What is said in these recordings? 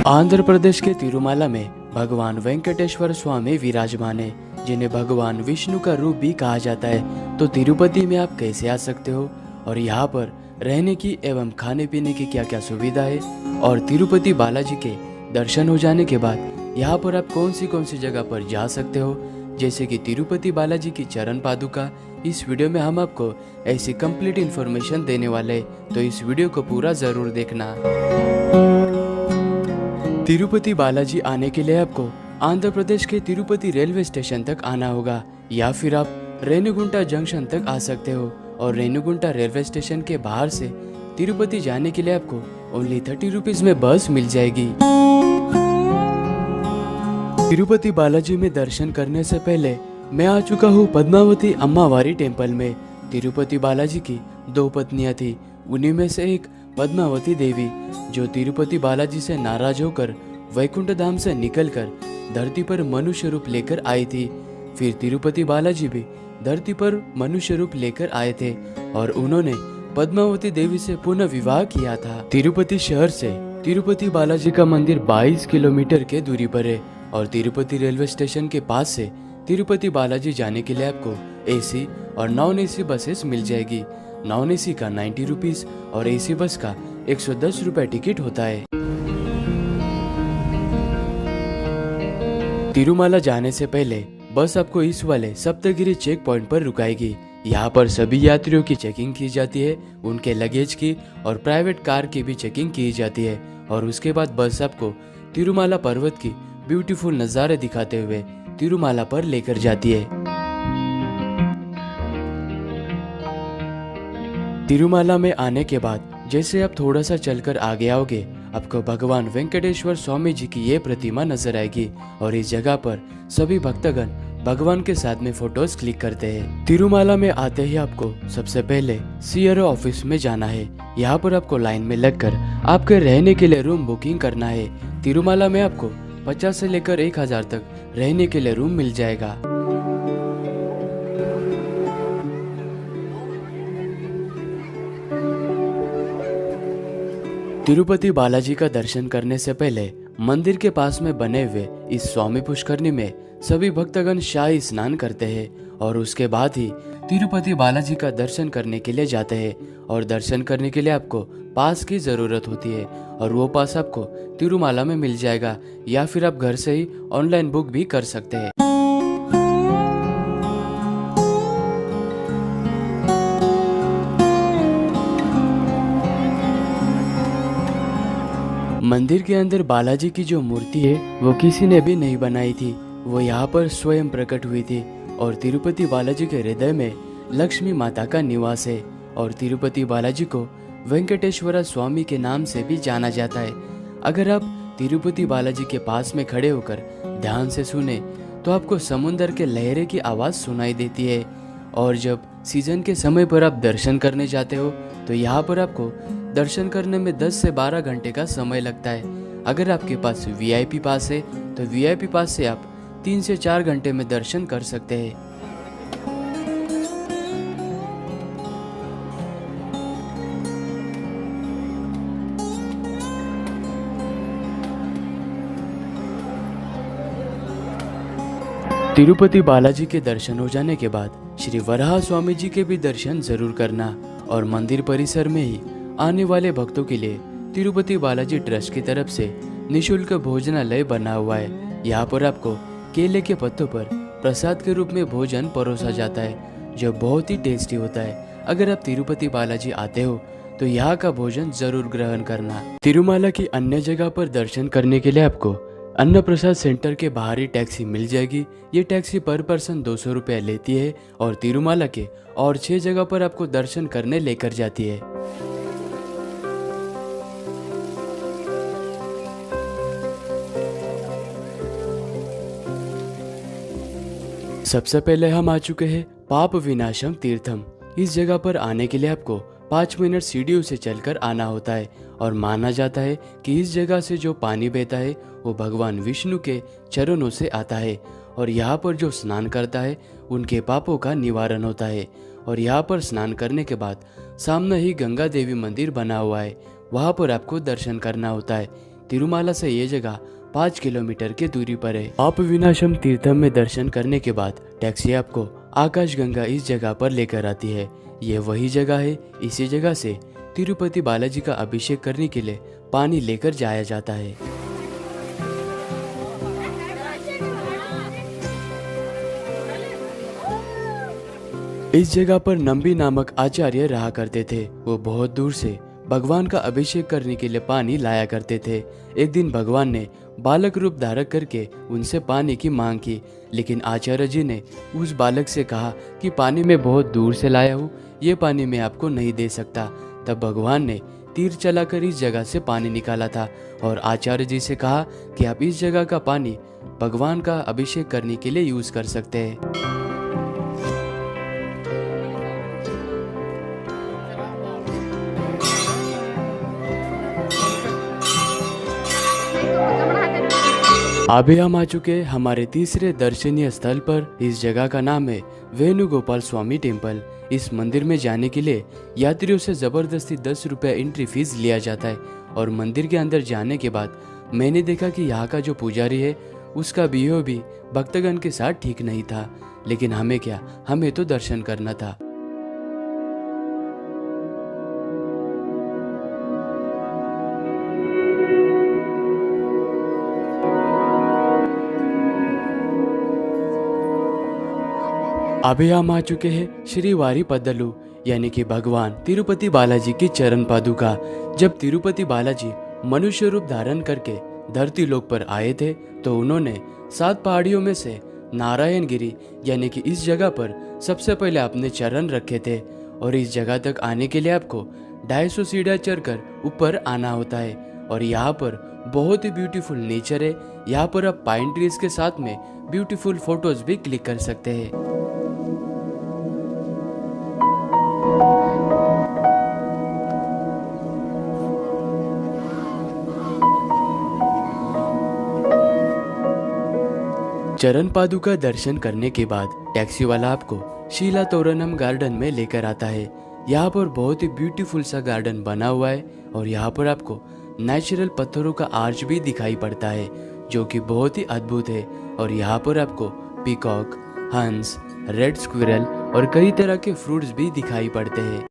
आंध्र प्रदेश के तिरुमाला में भगवान वेंकटेश्वर स्वामी विराजमान है, जिन्हें भगवान विष्णु का रूप भी कहा जाता है। तो तिरुपति में आप कैसे आ सकते हो और यहाँ पर रहने की एवं खाने पीने की क्या क्या सुविधा है, और तिरुपति बालाजी के दर्शन हो जाने के बाद यहाँ पर आप कौन सी जगह पर जा सकते हो, जैसे कि तिरुपति बालाजी की चरण पादुका। इस वीडियो में हम आपको ऐसी कंप्लीट इन्फॉर्मेशन देने वाले, तो इस वीडियो को पूरा जरूर देखना। तिरुपति बालाजी आने के लिए आपको आंध्र प्रदेश के तिरुपति रेलवे स्टेशन तक आना होगा, या फिर आप रेणुगुंटा जंक्शन तक आ सकते हो। और रेणुगुंटा रेलवे स्टेशन के बाहर से तिरुपति जाने के लिए आपको ओनली 30 रुपीज में बस मिल जाएगी। तिरुपति बालाजी में दर्शन करने से पहले मैं आ चुका हूँ पद्मावती अम्मावारी टेम्पल में। तिरुपति बालाजी की 2 पत्नियां थी, उन्हीं में से एक पद्मावती देवी, जो तिरुपति बालाजी से नाराज होकर वैकुंठ धाम से निकलकर धरती पर मनुष्य रूप लेकर आई थी। फिर तिरुपति बालाजी भी धरती पर मनुष्य रूप लेकर आए थे और उन्होंने पद्मावती देवी से पुनः विवाह किया था। तिरुपति शहर से तिरुपति बालाजी का मंदिर 22 किलोमीटर के दूरी पर है और तिरुपति रेलवे स्टेशन के पास से तिरुपति बालाजी जाने के लिए आपको एसी और नॉन एसी बसेस मिल जाएगी। नॉन एसी का 90 रुपीज और एसी बस का 110 रुपए टिकट होता है। तिरुमाला जाने से पहले बस आपको इस वाले सप्तगिरी चेक पॉइंट पर रुकाएगी। यहाँ पर सभी यात्रियों की चेकिंग की जाती है, उनके लगेज की और प्राइवेट कार की भी चेकिंग की जाती है। और उसके बाद बस आपको तिरुमाला पर्वत की ब्यूटीफुल नज़ारे दिखाते हुए तिरुमाला पर लेकर जाती है। तिरुमाला में आने के बाद जैसे आप थोड़ा सा चलकर आगे आओगे, आपको भगवान वेंकटेश्वर स्वामी जी की ये प्रतिमा नजर आएगी और इस जगह पर सभी भक्तगण भगवान के साथ में फोटोज क्लिक करते हैं। तिरुमाला में आते ही आपको सबसे पहले सीआरओ ऑफिस में जाना है। यहाँ पर आपको लाइन में लगकर आपके रहने के लिए रूम बुकिंग करना है। तिरुमाला में आपको 50 से लेकर 1000 तक रहने के लिए रूम मिल जाएगा। तिरुपति बालाजी का दर्शन करने से पहले मंदिर के पास में बने हुए इस स्वामी पुष्करनी में सभी भक्तगण शाही स्नान करते हैं और उसके बाद ही तिरुपति बालाजी का दर्शन करने के लिए जाते हैं। और दर्शन करने के लिए आपको पास की जरूरत होती है और वो पास आपको तिरुमाला में मिल जाएगा, या फिर आप घर से ही ऑनलाइन बुक भी कर सकते हैं। मंदिर के अंदर बालाजी की जो मूर्ति है वो किसी ने भी नहीं बनाई थी, वो यहाँ पर स्वयं प्रकट हुई थी। और तिरुपति बालाजी के हृदय में लक्ष्मी माता का निवास है और तिरुपति बालाजी को वेंकटेश्वर स्वामी के नाम से भी जाना जाता है। अगर आप तिरुपति बालाजी के पास में खड़े होकर ध्यान से सुने तो आपको समुद्र के लहरें की आवाज़ सुनाई देती है। और जब सीजन के समय पर आप दर्शन करने जाते हो तो यहाँ पर आपको दर्शन करने में 10 से 12 घंटे का समय लगता है। अगर आपके पास वीआईपी पास है तो वीआईपी पास से आप 3 से 4 घंटे में दर्शन कर सकते हैं। तिरुपति बालाजी के दर्शन हो जाने के बाद श्री वराह स्वामी जी के भी दर्शन जरूर करना। और मंदिर परिसर में ही आने वाले भक्तों के लिए तिरुपति बालाजी ट्रस्ट की तरफ से निशुल्क भोजनालय बना हुआ है। यहाँ पर आपको केले के पत्तों पर प्रसाद के रूप में भोजन परोसा जाता है, जो बहुत ही टेस्टी होता है। अगर आप तिरुपति बालाजी आते हो तो यहाँ का भोजन जरूर ग्रहण करना। तिरुमाला की अन्य जगह पर दर्शन करने के लिए आपको अन्न प्रसाद सेंटर के बाहर ही टैक्सी मिल जाएगी। ये टैक्सी पर पर्सन 200 रुपये लेती है और तिरुमाला के और 6 जगह पर आपको दर्शन करने लेकर जाती है। सबसे पहले हम आ चुके हैं पाप विनाशम तीर्थम। इस जगह पर आने के लिए आपको 5 मिनट सीढ़ियों से चलकर आना होता है और माना जाता है कि इस जगह से जो पानी बहता है वो भगवान विष्णु के चरणों से आता है और यहाँ पर जो स्नान करता है उनके पापों का निवारण होता है। और यहाँ पर स्नान करने के बाद सामने ही गंगा देवी मंदिर बना हुआ है, वहाँ पर आपको दर्शन करना होता है। तिरुमाला से ये जगह 5 किलोमीटर की दूरी पर है। पाप विनाशम तीर्थम में दर्शन करने के बाद टैक्सी आपको आकाश गंगा इस जगह पर लेकर आती है। ये वही जगह है, इसी जगह से तिरुपति बालाजी का अभिषेक करने के लिए पानी लेकर जाया जाता है। इस जगह पर नंबी नामक आचार्य रहा करते थे। वो बहुत दूर से भगवान का अभिषेक करने के लिए पानी लाया करते थे। एक दिन भगवान ने बालक रूप धारण करके उनसे पानी की मांग की, लेकिन आचार्य जी ने उस बालक से कहा कि पानी मैं बहुत दूर से लाया हूँ, ये पानी मैं आपको नहीं दे सकता। तब भगवान ने तीर चलाकर इस जगह से पानी निकाला था और आचार्य जी से कहा कि आप इस जगह का पानी भगवान का अभिषेक करने के लिए यूज कर सकते हैं। अभी हम आ चुके हैं हमारे तीसरे दर्शनीय स्थल पर। इस जगह का नाम है वेणुगोपाल स्वामी टेम्पल। इस मंदिर में जाने के लिए यात्रियों से जबरदस्ती 10 रुपये एंट्री फीस लिया जाता है और मंदिर के अंदर जाने के बाद मैंने देखा कि यहाँ का जो पुजारी है उसका बिहेव भी भक्तगण के साथ ठीक नहीं था, लेकिन हमें क्या, हमें तो दर्शन करना था। अभी हम आ चुके हैं श्री वारी पद्दलू यानी कि भगवान तिरुपति बालाजी की चरण पादुका। जब तिरुपति बालाजी मनुष्य रूप धारण करके धरती लोक पर आए थे तो उन्होंने 7 पहाड़ियों में से नारायणगिरी यानी कि इस जगह पर सबसे पहले अपने चरण रखे थे। और इस जगह तक आने के लिए आपको 250 सीढ़ियां चढ़कर ऊपर आना होता है। और यहाँ पर बहुत ही ब्यूटीफुल नेचर है। यहाँ पर आप पाइन ट्रीज के साथ में ब्यूटीफुल फोटोज भी क्लिक कर सकते हैं। चरण पादुका दर्शन करने के बाद टैक्सी वाला आपको शीला तोरणम गार्डन में लेकर आता है। यहाँ पर बहुत ही ब्यूटीफुल सा गार्डन बना हुआ है और यहाँ पर आपको नेचुरल पत्थरों का आर्च भी दिखाई पड़ता है जो कि बहुत ही अद्भुत है। और यहाँ पर आपको पीकॉक, हंस, रेड स्क्विरल और कई तरह के फ्रूट्स भी दिखाई पड़ते हैं।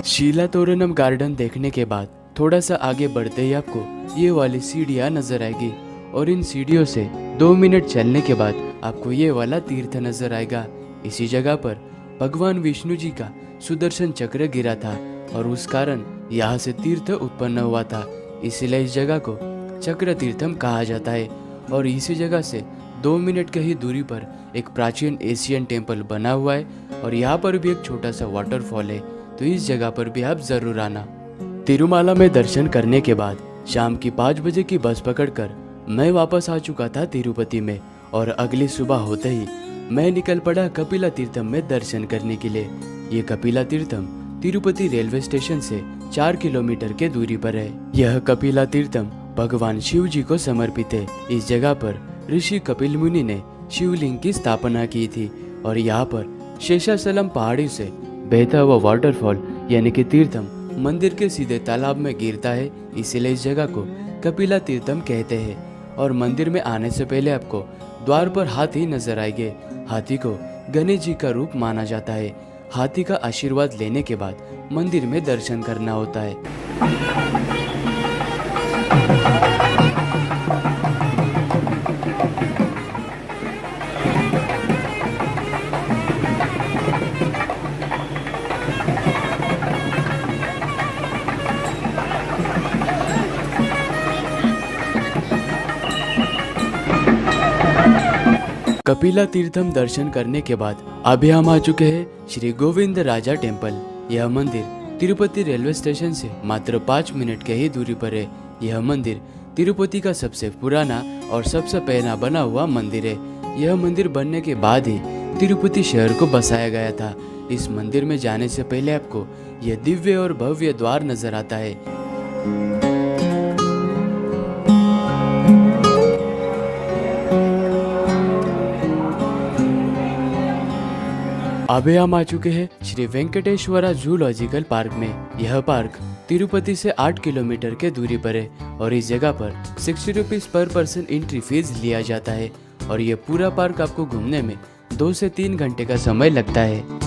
शीला तोरणम गार्डन देखने के बाद थोड़ा सा आगे बढ़ते ही आपको ये वाली सीढ़ियाँ नजर आएगी और इन सीढ़ियों से 2 मिनट चलने के बाद आपको ये वाला तीर्थ नजर आएगा। इसी जगह पर भगवान विष्णु जी का सुदर्शन चक्र गिरा था और उस कारण यहाँ से तीर्थ उत्पन्न हुआ था, इसीलिए इस जगह को चक्र तीर्थम कहा जाता है। और इसी जगह से 2 मिनट के ही दूरी पर एक प्राचीन एशियन टेम्पल बना हुआ है और यहाँ पर भी एक छोटा सा वाटरफॉल है, तो इस जगह पर भी आप जरूर आना। तिरुमाला में दर्शन करने के बाद शाम की 5 बजे की बस पकड़कर मैं वापस आ चुका था तिरुपति में और अगली सुबह होते ही मैं निकल पड़ा कपिला तीर्थम में दर्शन करने के लिए। ये कपिला तीर्थम तिरुपति रेलवे स्टेशन से 4 किलोमीटर के दूरी पर है। यह कपिला तीर्थम भगवान शिव जी को समर्पित है। इस जगह पर ऋषि कपिल मुनि ने शिवलिंग की स्थापना की थी और यहाँ पर शेषाचलम पहाड़ी से बहता हुआ वाटरफॉल यानी कि तीर्थम मंदिर के सीधे तालाब में गिरता है, इसीलिए इस जगह को कपिला तीर्थम कहते हैं। और मंदिर में आने से पहले आपको द्वार पर हाथी नजर आएंगे। हाथी को गणेश जी का रूप माना जाता है। हाथी का आशीर्वाद लेने के बाद मंदिर में दर्शन करना होता है। कपिला तीर्थम दर्शन करने के बाद अभी हम आ चुके हैं श्री गोविंद राजा टेम्पल। यह मंदिर तिरुपति रेलवे स्टेशन से मात्र 5 मिनट के ही दूरी पर है। यह मंदिर तिरुपति का सबसे पुराना और सबसे पहला बना हुआ मंदिर है। यह मंदिर बनने के बाद ही तिरुपति शहर को बसाया गया था। इस मंदिर में जाने से पहले आपको यह दिव्य और भव्य द्वार नजर आता है। अभी हम आ चुके हैं श्री वेंकटेश्वरा जूलॉजिकल पार्क में। यह पार्क तिरुपति से 8 किलोमीटर के दूरी पर है और इस जगह पर 60 rupees per person entry fees लिया जाता है और यह पूरा पार्क आपको घूमने में 2 से 3 घंटे का समय लगता है।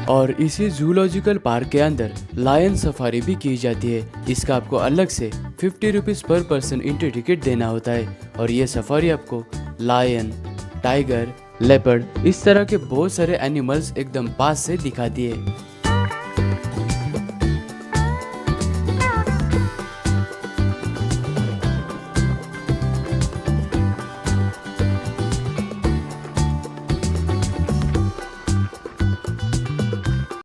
और इसी जूलॉजिकल पार्क के अंदर लायन सफारी भी की जाती है। इसका आपको अलग से 50 rupees per person entry ticket देना होता है और ये सफारी आपको लायन, टाइगर, लेपर्ड इस तरह के बहुत सारे एनिमल्स एकदम पास से दिखाती है।